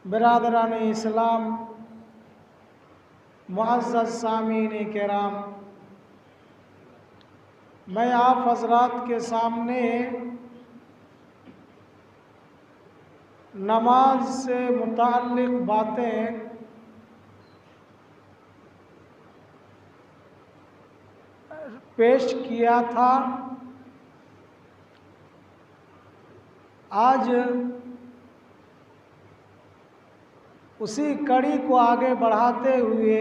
बिरादरान इस्लाम, मुअज़्ज़ज़ सामीन किराम, मैं आप हज़रात के सामने नमाज से मुताल्लिक़ बातें पेश किया था। आज उसी कड़ी को आगे बढ़ाते हुए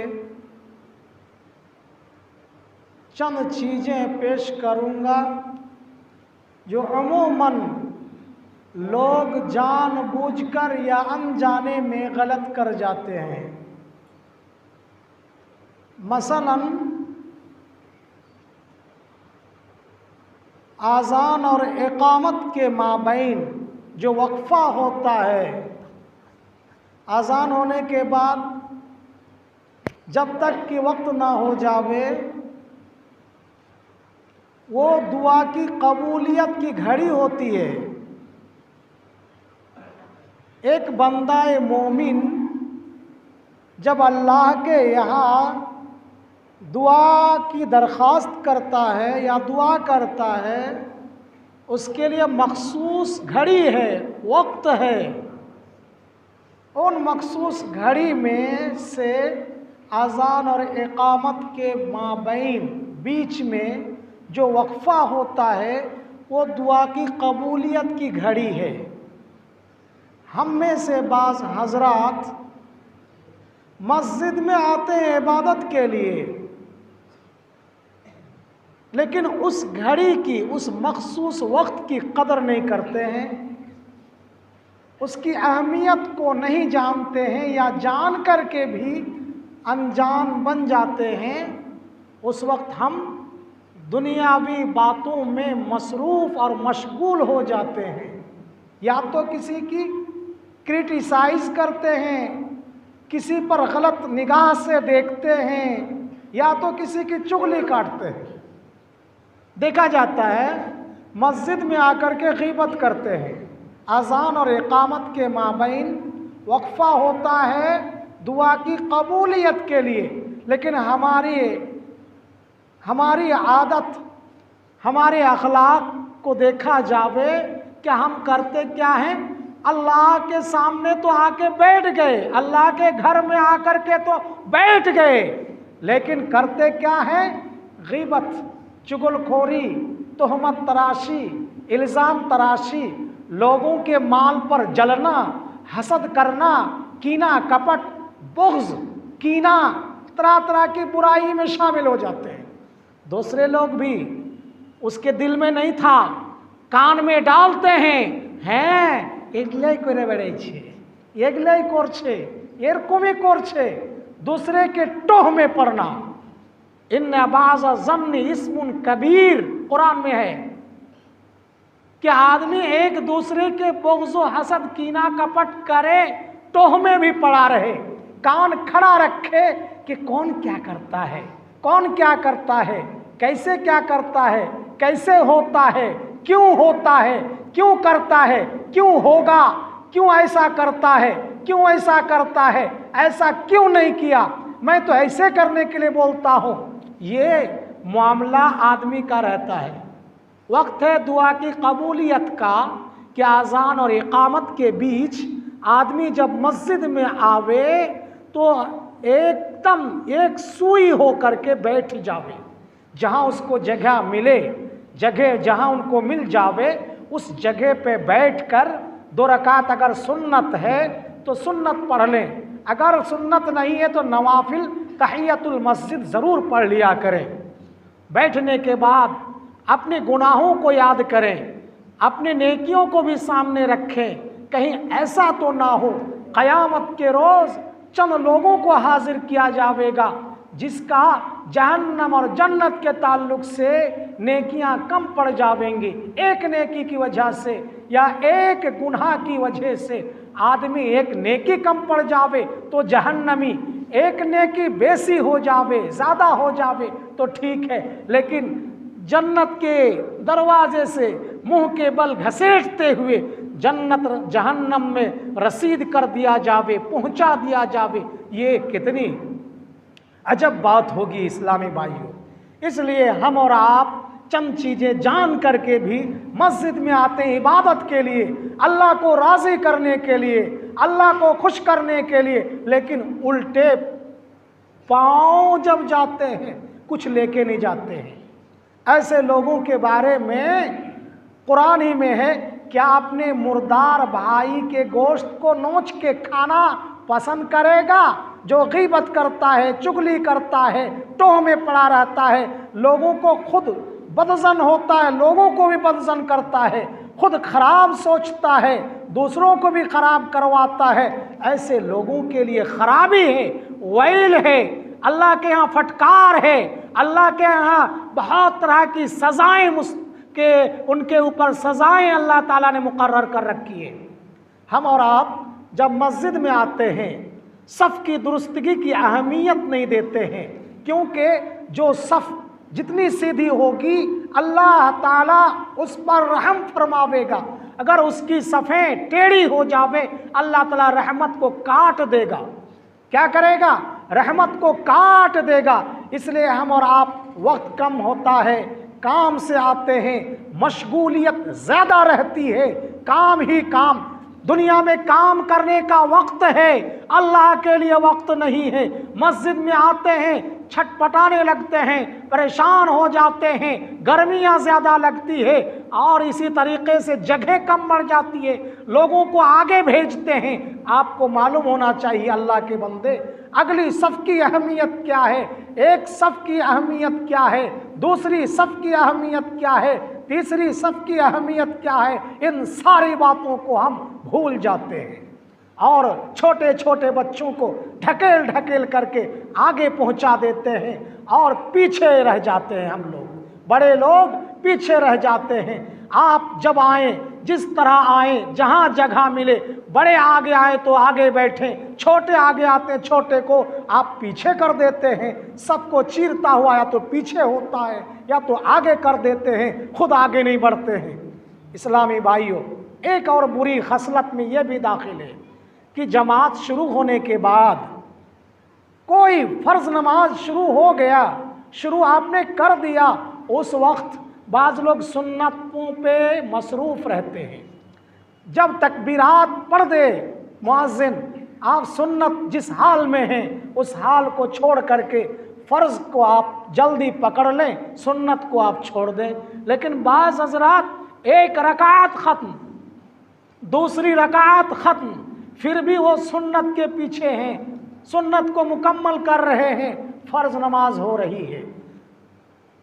चंद चीज़ें पेश करूँगा जो अमूमन लोग जानबूझकर या अनजाने में गलत कर जाते हैं। मसलन आज़ान और इक़ामत के माबैन जो वक्फ़ा होता है, आज़ान होने के बाद जब तक कि वक्त ना हो जावे वो दुआ की कबूलियत की घड़ी होती है। एक बंदा मोमिन जब अल्लाह के यहाँ दुआ की दरख्वास्त करता है या दुआ करता है, उसके लिए मखसूस घड़ी है, वक्त है। उन मखसूस घड़ी में से आज़ान और इक़ामत के माबैन बीच में जो वक्फ़ा होता है वो दुआ की कबूलियत की घड़ी है। हम में से बाज़ हज़रात मस्जिद में आते हैं इबादत के लिए, लेकिन उस घड़ी की, उस मखसूस वक्त की कदर नहीं करते हैं, उसकी अहमियत को नहीं जानते हैं या जान कर के भी अनजान बन जाते हैं। उस वक्त हम दुनियावी बातों में मसरूफ़ और मशगूल हो जाते हैं। या तो किसी की क्रिटिसाइज़ करते हैं, किसी पर गलत निगाह से देखते हैं, या तो किसी की चुगली काटते हैं। देखा जाता है मस्जिद में आकर के ग़ीबत करते हैं। अज़ान और इक़ामत के माबैन वक्फ़ा होता है दुआ की कबूलियत के लिए, लेकिन हमारी आदत, हमारे अखलाक को देखा जावे कि हम करते क्या हैं। अल्लाह के सामने तो आके बैठ गए, अल्लाह के घर में आकर के तो बैठ गए, लेकिन करते क्या हैं? ग़ीबत, चुगलखोरी, तोहमत तराशी, इल्ज़ाम तराशी, लोगों के माल पर जलना, हसद करना, कीना कपट, बुग़्ज़, कीना, तरह तरह की बुराई में शामिल हो जाते हैं। दूसरे लोग भी उसके दिल में नहीं था, कान में डालते हैं एगलाई करे बेड़े छे, एगलाई करछे, एरकमी करछे, दूसरे के टोह में पड़ना। इन्ना बाज़ा ज़न्नी इस्मुन कबीर कुरान में है कि आदमी एक दूसरे के बुग़्ज़ व हसद, कीना कपट करे, टोह में भी पड़ा रहे, कान खड़ा रखे कि कौन क्या करता है, कौन क्या करता है, कैसे क्या करता है, कैसे होता है, क्यों होता है, क्यों करता है, क्यों होगा, क्यों ऐसा करता है, क्यों ऐसा करता है, ऐसा क्यों नहीं किया, मैं तो ऐसे करने के लिए बोलता हूँ। ये मामला आदमी का रहता है। वक्त है दुआ की कबूलियत का कि आज़ान और इक़ामत के बीच आदमी जब मस्जिद में आवे तो एकदम एक सुई हो करके बैठ जावे। जहाँ उसको जगह मिले, जगह जहाँ उनको मिल जावे, उस जगह पे बैठकर 2 रकात अगर सुन्नत है तो सुन्नत पढ़ लें, अगर सुन्नत नहीं है तो नवाफिल तहियतुल मस्जिद ज़रूर पढ़ लिया करें। बैठने के बाद अपने गुनाहों को याद करें, अपने नेकियों को भी सामने रखें, कहीं ऐसा तो ना हो क़यामत के रोज़ चंद लोगों को हाजिर किया जाएगा जिसका जहन्नम और जन्नत के ताल्लुक़ से नेकियां कम पड़ जावेंगी। एक नेकी की वजह से या एक गुनाह की वजह से आदमी एक नेकी कम पड़ जावे तो जहन्नमी, एक नेकी बेसी हो जावे, ज़्यादा हो जावे तो ठीक है, लेकिन जन्नत के दरवाजे से मुंह के बल घसीटते हुए जन्नत जहन्नम में रसीद कर दिया जावे, पहुंचा दिया जावे। ये कितनी अजब बात होगी इस्लामी भाइयों। इसलिए हम और आप चंद चीज़ें जान करके भी मस्जिद में आते हैं इबादत के लिए, अल्लाह को राज़ी करने के लिए, अल्लाह को खुश करने के लिए, लेकिन उल्टे पाँव जब जाते हैं कुछ लेके नहीं जाते हैं। ऐसे लोगों के बारे में कुरान ही में है, क्या अपने मुर्दार भाई के गोश्त को नोच के खाना पसंद करेगा? जो गीबत करता है, चुगली करता है, टोह में पड़ा रहता है, लोगों को खुद बदजन होता है, लोगों को भी बदजन करता है, खुद खराब सोचता है, दूसरों को भी खराब करवाता है, ऐसे लोगों के लिए खराबी है, वैल है, अल्लाह के यहाँ फटकार है, अल्लाह के यहाँ बहुत तरह की सज़ाएँ उनके ऊपर सज़ाएँ अल्लाह ताला ने मुकर्रर कर रखी है। हम और आप जब मस्जिद में आते हैं सफ़ की दुरुस्तगी की अहमियत नहीं देते हैं, क्योंकि जो सफ़ जितनी सीधी होगी अल्लाह ताला उस पर रहम फरमावेगा। अगर उसकी सफ़ें टेढ़ी हो जावे अल्लाह ताला रहमत को काट देगा। क्या करेगा? रहमत को काट देगा। इसलिए हम और आप वक्त कम होता है, काम से आते हैं, मशगूलियत ज़्यादा रहती है, काम ही काम, दुनिया में काम करने का वक्त है, अल्लाह के लिए वक्त नहीं है। मस्जिद में आते हैं, छटपटाने लगते हैं, परेशान हो जाते हैं, गर्मियाँ ज़्यादा लगती है और इसी तरीके से जगह कम बढ़ जाती है, लोगों को आगे भेजते हैं। आपको मालूम होना चाहिए अल्लाह के बंदे, अगली सफ़ की अहमियत क्या है, एक सफ़ की अहमियत क्या है, दूसरी सफ़ की अहमियत क्या है, तीसरी सफ़ की अहमियत क्या है, इन सारी बातों को हम भूल जाते हैं और छोटे छोटे बच्चों को ढकेल ढकेल करके आगे पहुंचा देते हैं और पीछे रह जाते हैं। हम लोग बड़े लोग पीछे रह जाते हैं। आप जब आएँ, जिस तरह आएँ, जहाँ जगह मिले, बड़े आगे आए तो आगे बैठें, छोटे आगे आते छोटे को आप पीछे कर देते हैं। सबको चीरता हुआ या तो पीछे होता है या तो आगे कर देते हैं, खुद आगे नहीं बढ़ते हैं। इस्लामी भाइयों, एक और बुरी खसलत में यह भी दाखिल है कि जमात शुरू होने के बाद कोई फ़र्ज़ नमाज शुरू हो गया, शुरू आपने कर दिया, उस वक्त बाज़ लोग सुन्नतों पे मसरूफ़ रहते हैं। जब तकबीरात पढ़ दे मुअज़्ज़िन, आप सुन्नत जिस हाल में हैं उस हाल को छोड़ करके फ़र्ज़ को आप जल्दी पकड़ लें, सुन्नत को आप छोड़ दें। लेकिन बाज़ हज़रात एक रकात ख़त्म, दूसरी रकात ख़त्म, फिर भी वो सुन्नत के पीछे हैं, सुन्नत को मुकम्मल कर रहे हैं, फ़र्ज़ नमाज हो रही है।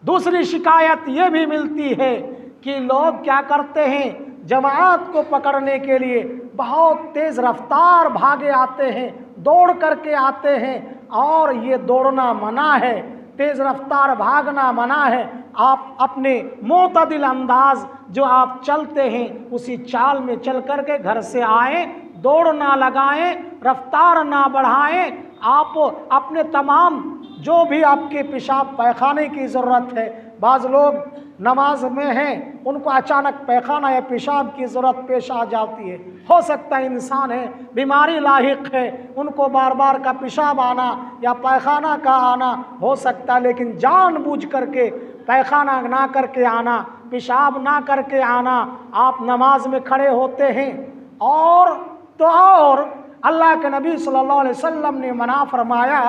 दूसरी शिकायत ये भी मिलती है कि लोग क्या करते हैं, जमात को पकड़ने के लिए बहुत तेज़ रफ्तार भागे आते हैं, दौड़ करके आते हैं, और ये दौड़ना मना है, तेज़ रफ्तार भागना मना है। आप अपने मोतदिल अंदाज जो आप चलते हैं उसी चाल में चल करके घर से आएँ, दौड़ ना लगाएं, रफ्तार ना बढ़ाएं। आप अपने तमाम जो भी आपके पेशाब पैखाने की ज़रूरत है, बाज़ लोग नमाज में हैं, उनको अचानक पैखाना या पेशाब की ज़रूरत पेश आ जाती है, हो सकता है इंसान है, बीमारी लाहिक है, उनको बार बार का पेशाब आना या पैखाना का आना हो सकता है, लेकिन जानबूझ करके पैखाना ना करके आना, पेशाब ना करके आना, आप नमाज में खड़े होते हैं। और अल्लाह के नबी सल्लल्लाहु अलैहि वसल्लम ने मना फरमाया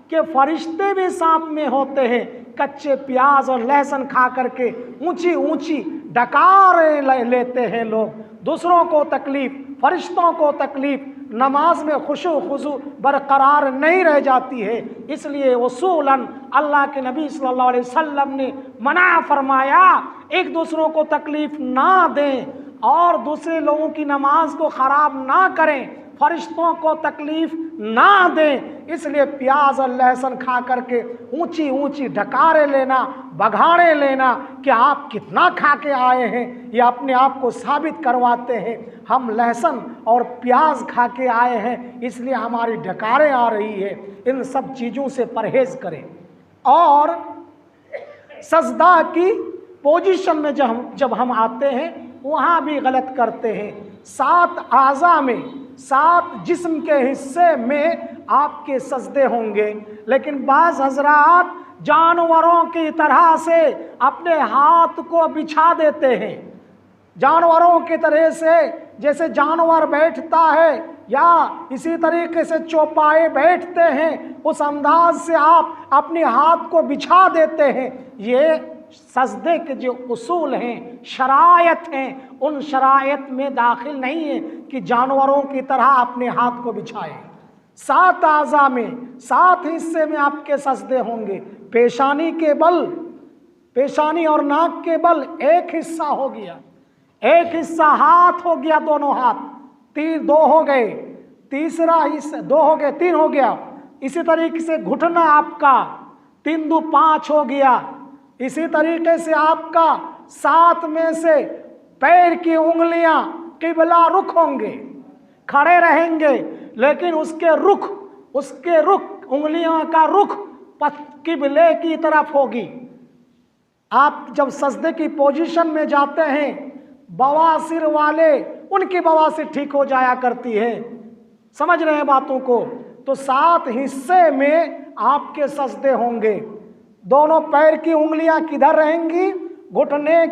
कि फरिश्ते भी साथ में होते हैं। कच्चे प्याज और लहसुन खा करके ऊंची ऊंची डकारें लेते हैं लोग, दूसरों को तकलीफ़, फरिश्तों को तकलीफ़, नमाज में खुशू खुजू बरकरार नहीं रह जाती है। इसलिए उसूलन अल्लाह के नबी सल्लल्लाहु अलैहि वसल्लम ने मना फरमाया, एक दूसरों को तकलीफ़ ना दें और दूसरे लोगों की नमाज को ख़राब ना करें, फरिश्तों को तकलीफ़ ना दें। इसलिए प्याज और लहसुन खा करके ऊंची ऊंची ढकारे लेना, बघाड़े लेना कि आप कितना खा के आए हैं, ये अपने आप को साबित करवाते हैं। हम लहसुन और प्याज खा के आए हैं, इसलिए हमारी ढकारें आ रही है। इन सब चीज़ों से परहेज़ करें। और सजदा की पोजीशन में जब हम आते हैं वहाँ भी गलत करते हैं। 7 आज़ा में, 7 जिस्म के हिस्से में आपके सजदे होंगे। लेकिन बाज़ हजरात जानवरों की तरह से अपने हाथ को बिछा देते हैं, जानवरों की तरह से, जैसे जानवर बैठता है या इसी तरीके से चौपाए बैठते हैं, उस अंदाज से आप अपने हाथ को बिछा देते हैं। ये सजदे के जो उसूल हैं, शरायत हैं, उन शरायत में दाखिल नहीं है कि जानवरों की तरह अपने हाथ को बिछाएं। 7 आज़ा में, 7 हिस्से में आपके सजदे होंगे। पेशानी के बल, पेशानी और नाक के बल एक हिस्सा हो गया, एक हिस्सा हाथ हो गया, दोनों हाथ, 2 हो गए, तीसरा हिस्सा 2 हो गए, 3 हो गया। इसी तरीके से घुटना आपका 3 2 5 हो गया। इसी तरीके से आपका 7 में से पैर की उंगलियां किबला रुख होंगे, खड़े रहेंगे, लेकिन उसके रुख उंगलियों का रुख किबले की तरफ होगी। आप जब सजदे की पोजीशन में जाते हैं, बवासीर वाले, उनकी बवासीर ठीक हो जाया करती है, समझ रहे हैं बातों को। तो 7 हिस्से में आपके सजदे होंगे। दोनों पैर की उंगलियां किधर रहेंगी? घुटने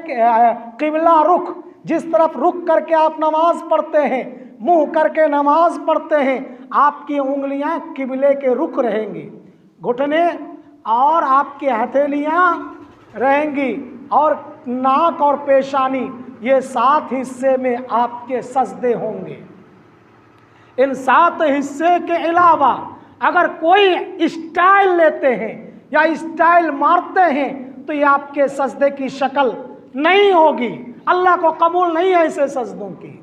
किबला रुख, जिस तरफ रुख करके आप नमाज पढ़ते हैं, मुंह करके नमाज पढ़ते हैं, आपकी उंगलियां किबले के रुख रहेंगी। घुटने और आपकी हथेलियां रहेंगी, और नाक और पेशानी, ये 7 हिस्से में आपके सजदे होंगे। इन 7 हिस्से के अलावा अगर कोई स्टाइल लेते हैं या स्टाइल मारते हैं तो ये आपके सजदे की शक्ल नहीं होगी, अल्लाह को कबूल नहीं है ऐसे सजदों की।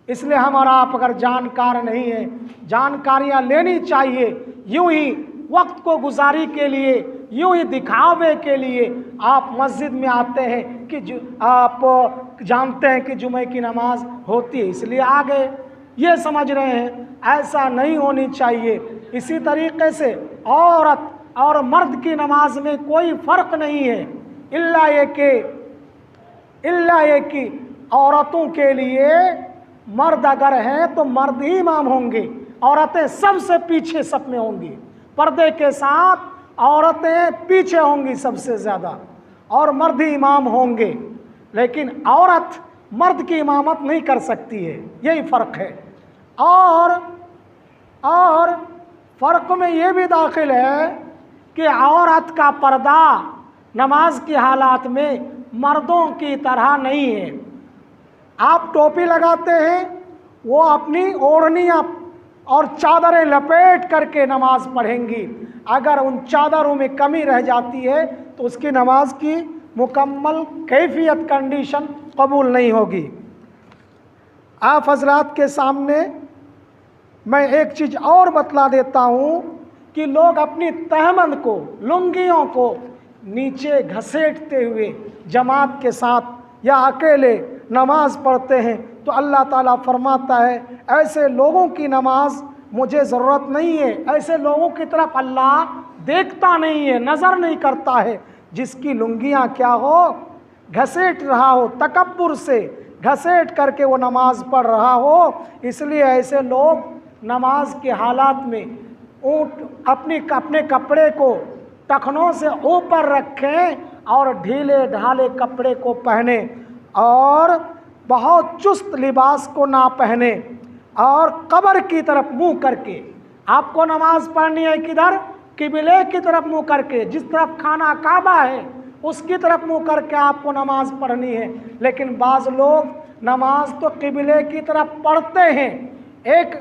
इसलिए हमारा आप अगर जानकार नहीं है, जानकारियां लेनी चाहिए। यूं ही वक्त को गुजारी के लिए, यूं ही दिखावे के लिए आप मस्जिद में आते हैं कि आप जानते हैं कि जुमे की नमाज होती है इसलिए आ गए, ये समझ रहे हैं। ऐसा नहीं होनी चाहिए। इसी तरीके से औरत और मर्द की नमाज में कोई फ़र्क नहीं है, इल्ला ये कि औरतों के लिए मर्द अगर हैं तो मर्द ही इमाम होंगे, औरतें सबसे पीछे सब में होंगी, पर्दे के साथ औरतें पीछे होंगी सबसे ज़्यादा, और मर्द ही इमाम होंगे। लेकिन औरत मर्द की इमामत नहीं कर सकती है, यही फ़र्क है। और फ़र्क में ये भी दाखिल है कि औरत का पर्दा नमाज की हालात में मर्दों की तरह नहीं है। आप टोपी लगाते हैं, वो अपनी ओढ़नियाँ और चादरें लपेट करके नमाज पढ़ेंगी। अगर उन चादरों में कमी रह जाती है तो उसकी नमाज की मुकम्मल कैफियत कंडीशन कबूल नहीं होगी। आप हजरात के सामने मैं एक चीज़ और बतला देता हूँ कि लोग अपनी तहमंद को, लुंगियों को नीचे घसीटते हुए जमात के साथ या अकेले नमाज पढ़ते हैं, तो अल्लाह ताला फरमाता है ऐसे लोगों की नमाज मुझे ज़रूरत नहीं है। ऐसे लोगों की तरफ अल्लाह देखता नहीं है, नज़र नहीं करता है। जिसकी लुंगियाँ क्या हो, घसीट रहा हो, तकब्बुर से घसीट करके वो नमाज पढ़ रहा हो, इसलिए ऐसे लोग नमाज के हालात में अपने कपड़े को टखनों से ऊपर रखें और ढीले ढाले कपड़े को पहने और बहुत चुस्त लिबास को ना पहने और कब्र की तरफ मुंह करके। आपको नमाज पढ़नी है किधर? किबले की तरफ मुंह करके, जिस तरफ खाना काबा है उसकी तरफ मुंह करके आपको नमाज पढ़नी है। लेकिन बाज़ लोग नमाज तो किबले की तरफ पढ़ते हैं। एक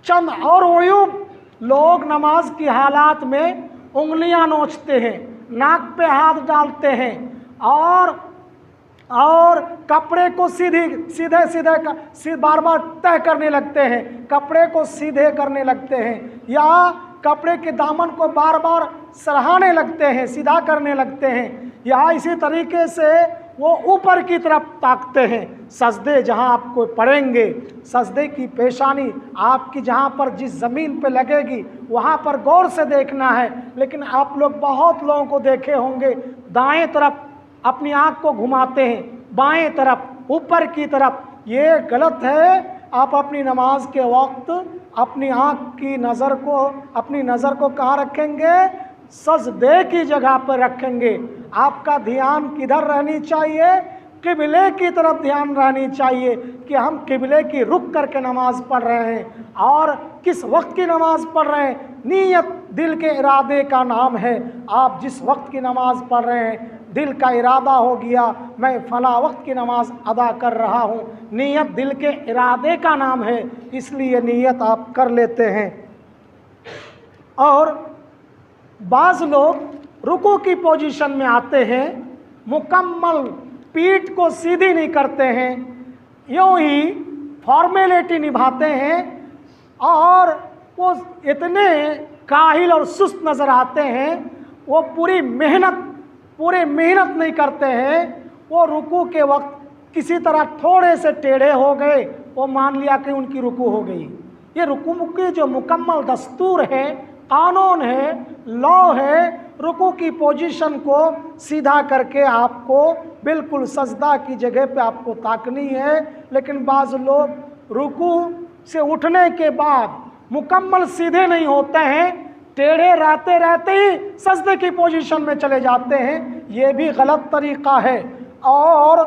चंद और उयूब लोग नमाज की हालात में उंगलियां नोचते हैं, नाक पे हाथ डालते हैं और कपड़े को सीधे बार बार तय करने लगते हैं, कपड़े को सीधे करने लगते हैं, या कपड़े के दामन को बार बार सराहने लगते हैं, सीधा करने लगते हैं, या इसी तरीके से वो ऊपर की तरफ ताकते हैं। सजदे जहाँ आपको पड़ेंगे, सजदे की पेशानी आपकी जहाँ पर जिस ज़मीन पे लगेगी वहाँ पर गौर से देखना है। लेकिन आप लोग बहुत लोगों को देखे होंगे दाएं तरफ अपनी आँख को घुमाते हैं, बाएं तरफ ऊपर की तरफ ये गलत है। आप अपनी नमाज के वक्त अपनी आँख की नज़र को, अपनी नज़र को कहाँ रखेंगे? सजदे की जगह पर रखेंगे। आपका ध्यान किधर रहनी चाहिए? किबले की तरफ ध्यान रहनी चाहिए कि हम किबले की रुख करके नमाज पढ़ रहे हैं और किस वक्त की नमाज पढ़ रहे हैं। नीयत दिल के इरादे का नाम है। आप जिस वक्त की नमाज पढ़ रहे हैं, दिल का इरादा हो गया मैं फला वक्त की नमाज अदा कर रहा हूँ, नीयत दिल के इरादे का नाम है, इसलिए नीयत आप कर लेते हैं। और बाज़ लोग रुकू की पोजीशन में आते हैं, मुकम्मल पीठ को सीधी नहीं करते हैं, यूँ ही फॉर्मेलिटी निभाते हैं और वो इतने काहिल और सुस्त नज़र आते हैं। वो पूरी मेहनत नहीं करते हैं। वो रुकू के वक्त किसी तरह थोड़े से टेढ़े हो गए, वो मान लिया कि उनकी रुकू हो गई। ये रुकू की जो मुकम्मल दस्तूर है, कानून है, लॉ है, रुकू की पोजीशन को सीधा करके आपको बिल्कुल सजदा की जगह पे आपको ताकनी है। लेकिन बाज़ लोग रुकू से उठने के बाद मुकम्मल सीधे नहीं होते हैं, टेढ़े रहते रहते ही सजदे की पोजीशन में चले जाते हैं। ये भी गलत तरीक़ा है। और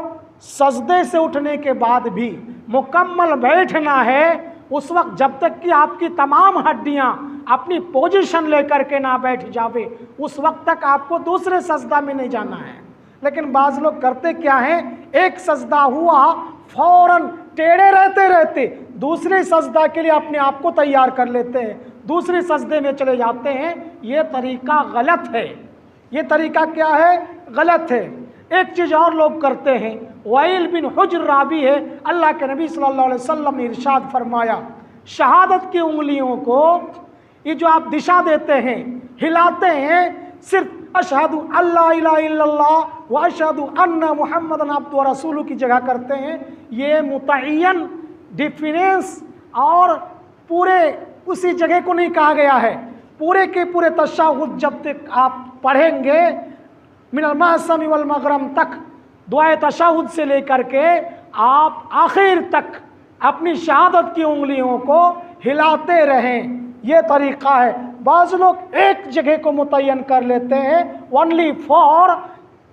सजदे से उठने के बाद भी मुकम्मल बैठना है उस वक्त जब तक कि आपकी तमाम हड्डियां अपनी पोजीशन लेकर के ना बैठ जावे, उस वक्त तक आपको दूसरे सजदा में नहीं जाना है। लेकिन बाज़ लोग करते क्या हैं, एक सजदा हुआ फौरन टेढ़े रहते रहते दूसरे सजदा के लिए अपने आप को तैयार कर लेते हैं, दूसरे सजदे में चले जाते हैं। ये तरीका गलत है। ये तरीका क्या है? गलत है। एक चीज़ और लोग करते हैं, वाइल बिन हुज्र रावी है, अल्लाह के नबी सल्लल्लाहु अलैहि वसल्लम ने इरशाद फरमाया, शहादत की उंगलियों को ये जो आप दिशा देते हैं, हिलाते हैं, सिर्फ अशहदु अल्ला इलाहा इल्लल्लाह व अशहदु अन्ना मुहम्मदन अब्दुहु व रसूलुहु की जगह करते हैं। ये मुतय्यन डिफिनेंस और पूरे उसी जगह को नहीं कहा गया है। पूरे के पूरे तशहुद जब तक आप पढ़ेंगे, मिनल महसमी वल मगरम तक, दुआए तशहुद से लेकर के आप आखिर तक अपनी शहादत की उंगलियों को हिलाते रहें। ये तरीक़ा है। बाज़ लोग एक जगह को मुतय्यन कर लेते हैं ओनली फॉर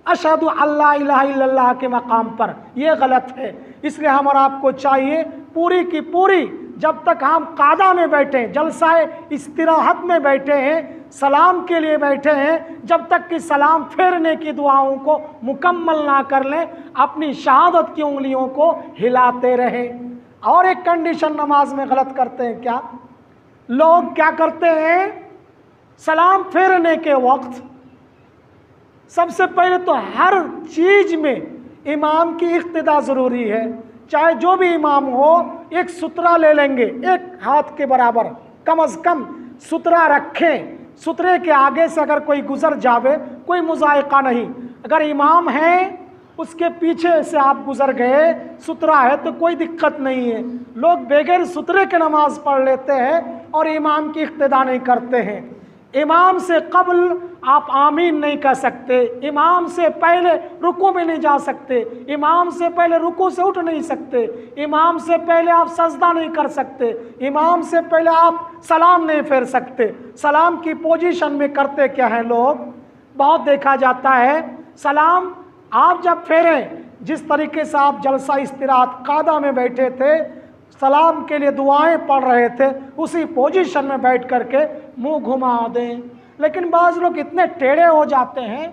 अशहदु अल्ला इलाहा इल्लल्लाह के मकाम पर। ये गलत है। इसलिए हमारा आपको चाहिए पूरी की पूरी, जब तक हम कादा में बैठे, जलसाए इस्तिराहत में बैठे हैं, सलाम के लिए बैठे हैं, जब तक कि सलाम फेरने की दुआओं को मुकम्मल ना कर लें, अपनी शहादत की उंगलियों को हिलाते रहें। और एक कंडीशन नमाज में गलत करते हैं क्या लोग? क्या करते हैं, सलाम फेरने के वक्त सबसे पहले तो हर चीज़ में इमाम की इक्तिदा ज़रूरी है। चाहे जो भी इमाम हो, एक सुतरा ले लेंगे, एक हाथ के बराबर कम अज़ कम सुतरा रखें। सुतरे के आगे से अगर कोई गुज़र जावे, कोई मुज़ायक़ा नहीं। अगर इमाम है उसके पीछे से आप गुज़र गए, सुतरा है तो कोई दिक्कत नहीं है। लोग बगैर सुतरे के नमाज पढ़ लेते हैं और इमाम की इक्तिदा नहीं करते हैं। इमाम से कबल आप आमीन नहीं कर सकते, इमाम से पहले रुकू में नहीं जा सकते, इमाम से पहले रुकू से उठ नहीं सकते, इमाम से पहले आप सजदा नहीं कर सकते, इमाम से पहले आप सलाम नहीं फेर सकते। सलाम की पोजीशन में करते क्या है लोग? बहुत देखा जाता है, सलाम आप जब फेरें, जिस तरीके से आप जलसा इस्तिराहत कादा में बैठे थे, सलाम के लिए दुआएं पढ़ रहे थे, उसी पोजीशन में बैठ करके मुंह घुमा दें। लेकिन बाज़ लोग इतने टेढ़े हो जाते हैं,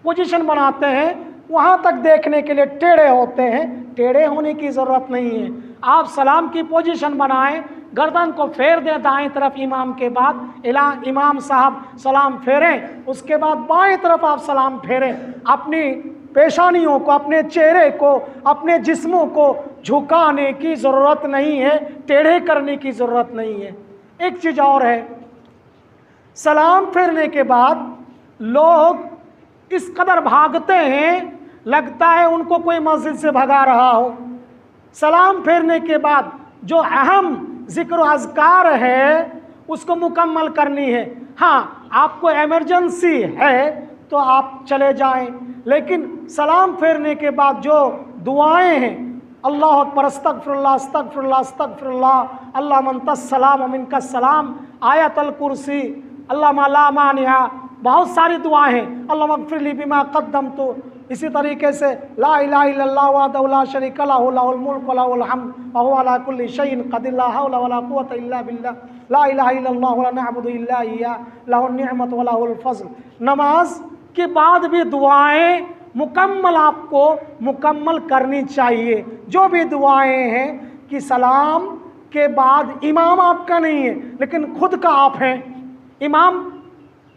पोजीशन बनाते हैं, वहाँ तक देखने के लिए टेढ़े होते हैं। टेढ़े होने की ज़रूरत नहीं है। आप सलाम की पोजीशन बनाएं, गर्दन को फेर दें दाएं तरफ इमाम के बाद, इमाम साहब सलाम फेरें, उसके बाद बाएं तरफ आप सलाम फेरें। अपनी पेशानियों को, अपने चेहरे को, अपने जिस्मों को झुकाने की ज़रूरत नहीं है, टेढ़े करने की ज़रूरत नहीं है। एक चीज़ और है, सलाम फेरने के बाद लोग इस कदर भागते हैं, लगता है उनको कोई मस्जिद से भगा रहा हो। सलाम फेरने के बाद जो अहम ज़िक्र अज़कार है उसको मुकम्मल करनी है। हाँ, आपको इमरजेंसी है तो आप चले जाएं, लेकिन सलाम फेरने के बाद जो दुआएं हैं अल्लाह अकबर, अस्तगफिरुल्लाह अस्तगफिरुल्लाह अस्तगफिरुल्लाह, अल्लाह मंतस्सलाम मिनकस्सलाम, आयतल कुर्सी, अल्लाह ला मानिया, बहुत सारी दुआएं हैं। अल्लाह मगफिरली बिमा क़द्दमतु। इसी तरीके से ला इलाहा इल्लल्लाह वहदहु ला शरीका लहु लहुल मुल्कु व लहुल हम्द व हुवा अला कुल्लि शैइन क़दीर, ला हौला वला कुव्वता इल्ला बिल्लाह, ला इलाहा इल्लल्लाह व ला नअबुदु इल्ला इय्याह, लहुन निअमतु व लहुल फ़ज़्ल। नमाज के बाद भी दुआएं मुकम्मल आपको मुकम्मल करनी चाहिए। जो भी दुआएं हैं कि सलाम के बाद इमाम आपका नहीं है लेकिन खुद का आप हैं। इमाम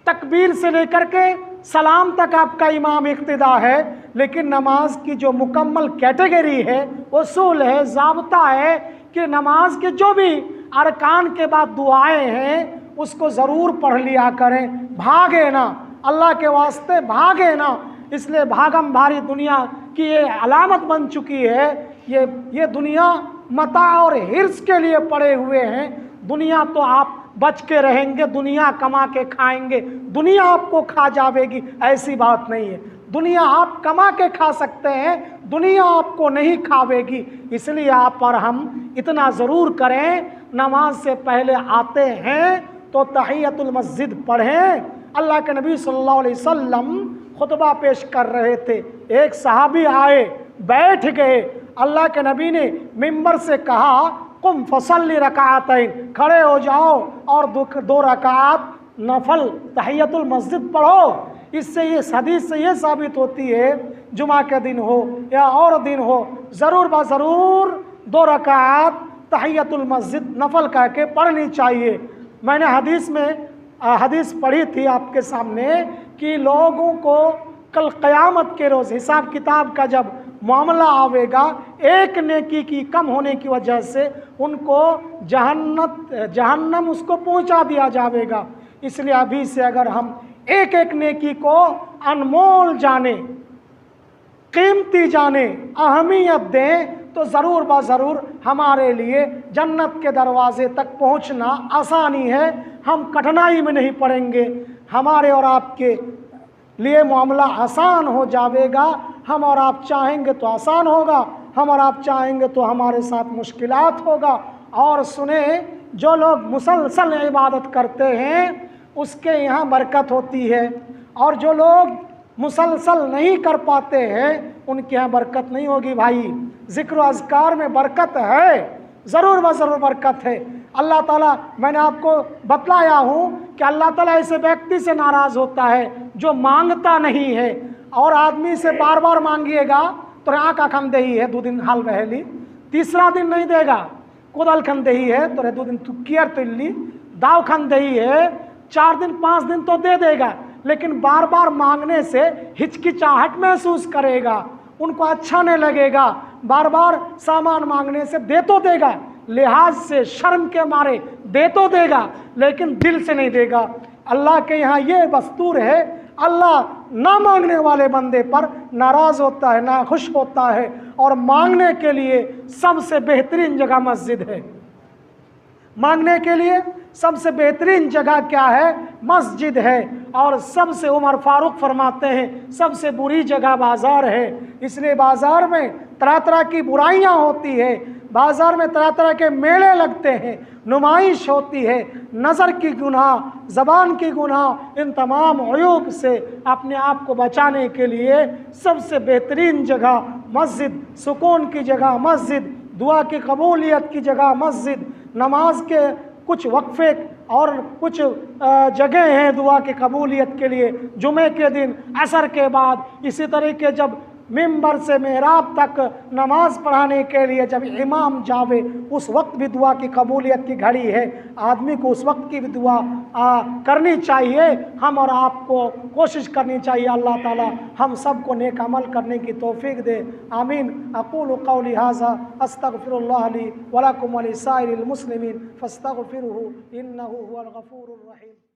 तकबीर से लेकर के सलाम तक आपका इमाम इक्तिदा है, लेकिन नमाज की जो मुकम्मल कैटेगरी है, उसूल है, ज़ाब्ता है कि नमाज के जो भी अरकान के बाद दुआएं हैं उसको ज़रूर पढ़ लिया करें। भागे ना, अल्लाह के वास्ते भागे ना। इसलिए भागम भारी दुनिया की ये अलामत बन चुकी है। ये दुनिया मता और हिर्स के लिए पड़े हुए हैं। दुनिया तो आप बच के रहेंगे, दुनिया कमा के खाएंगे, दुनिया आपको खा जाएगी, ऐसी बात नहीं है। दुनिया आप कमा के खा सकते हैं, दुनिया आपको नहीं खावेगी। इसलिए आप और हम इतना ज़रूर करें, नमाज से पहले आते हैं तो तहियतुल मस्जिद पढ़ें। अल्लाह के नबी सल्लल्लाहु अलैहि वसल्लम खुतबा पेश कर रहे थे, एक सहाबी आए, बैठ गए। अल्लाह के नबी ने मिंबर से कहा, कुम फसल्ली रकातैन, खड़े हो जाओ और दो रकात नफल तहियतुल मस्जिद पढ़ो। इससे ये हदीस से ये साबित होती है, जुमा के दिन हो या और दिन हो, ज़रूर ब ज़रूर 2 रकात तहियतुल मस्जिद नफल कह के पढ़नी चाहिए। मैंने हदीस पढ़ी थी आपके सामने कि लोगों को कल क़यामत के रोज़ हिसाब किताब का जब मामला आवेगा, एक नेकी की कम होने की वजह से उनको जहन्नम उसको पहुंचा दिया जाएगा। इसलिए अभी से अगर हम एक एक नेकी को अनमोल जाने, कीमती जाने, अहमियत दें तो ज़रूर ब ज़रूर हमारे लिए जन्नत के दरवाज़े तक पहुंचना आसानी है। हम कठिनाई में नहीं पड़ेंगे, हमारे और आपके लिए मामला आसान हो जाएगा। हम और आप चाहेंगे तो आसान होगा, हम और आप चाहेंगे तो हमारे साथ मुश्किलात होगा। और सुने, जो लोग मुसलसल इबादत करते हैं उसके यहाँ बरकत होती है, और जो लोग मुसलसल नहीं कर पाते हैं उनके यहाँ बरकत नहीं होगी। भाई, ज़िक्र अज़कार में बरकत है, ज़रूर व ज़रूर बरकत है। अल्लाह ताला, मैंने आपको बतलाया हूँ कि अल्लाह ताला ऐसे व्यक्ति से नाराज़ होता है जो मांगता नहीं है। और आदमी से बार बार मांगिएगा तो आँख खन दही है 2 दिन हाल बहली, तीसरा दिन नहीं देगा, कोदल खन दही है तो 2 दिन तुकियर तिल्ली, दाव खन दही है 4 दिन 5 दिन तो दे देगा, लेकिन बार बार मांगने से हिचकिचाहट महसूस करेगा, उनको अच्छा नहीं लगेगा। बार बार सामान मांगने से दे तो देगा, लिहाज से शर्म के मारे दे तो देगा, लेकिन दिल से नहीं देगा। अल्लाह के यहाँ ये दस्तूर है, अल्लाह ना मांगने वाले बंदे पर नाराज़ होता है, ना खुश होता है। और मांगने के लिए सबसे बेहतरीन जगह मस्जिद है। मांगने के लिए सबसे बेहतरीन जगह क्या है? मस्जिद है। और सबसे, उमर फारूक फरमाते हैं, सबसे बुरी जगह बाज़ार है। इसलिए बाज़ार में तरह तरह की बुराइयां होती है, बाज़ार में तरह तरह के मेले लगते हैं, नुमाइश होती है, नज़र की गुनाह, ज़बान की गुनाह, इन तमाम अयूब से अपने आप को बचाने के लिए सबसे बेहतरीन जगह मस्जिद, सुकून की जगह मस्जिद, दुआ की कबूलियत की जगह मस्जिद। नमाज के कुछ वक्फे और कुछ जगह हैं दुआ की कबूलियत के लिए, जुमे के दिन, असर के बाद, इसी तरीके जब मिंबर से मेहराब तक नमाज पढ़ाने के लिए जब इमाम जावे, उस वक्त भी दुआ की कबूलियत की घड़ी है। आदमी को उस वक्त की भी दुआ करनी चाहिए। हम और आपको कोशिश करनी चाहिए, अल्लाह ताला हम सब को नेक अमल करने की तौफीक दे। आमीन। अक़ूलु क़ौली हाज़ा अस्तग़फ़िरुल्लाह ली व लकुम व लिसाइरिल मुस्लिमीन फ़स्तग़फ़िरूहु इन्नहु हुवल गफ़ूरुर रहीम।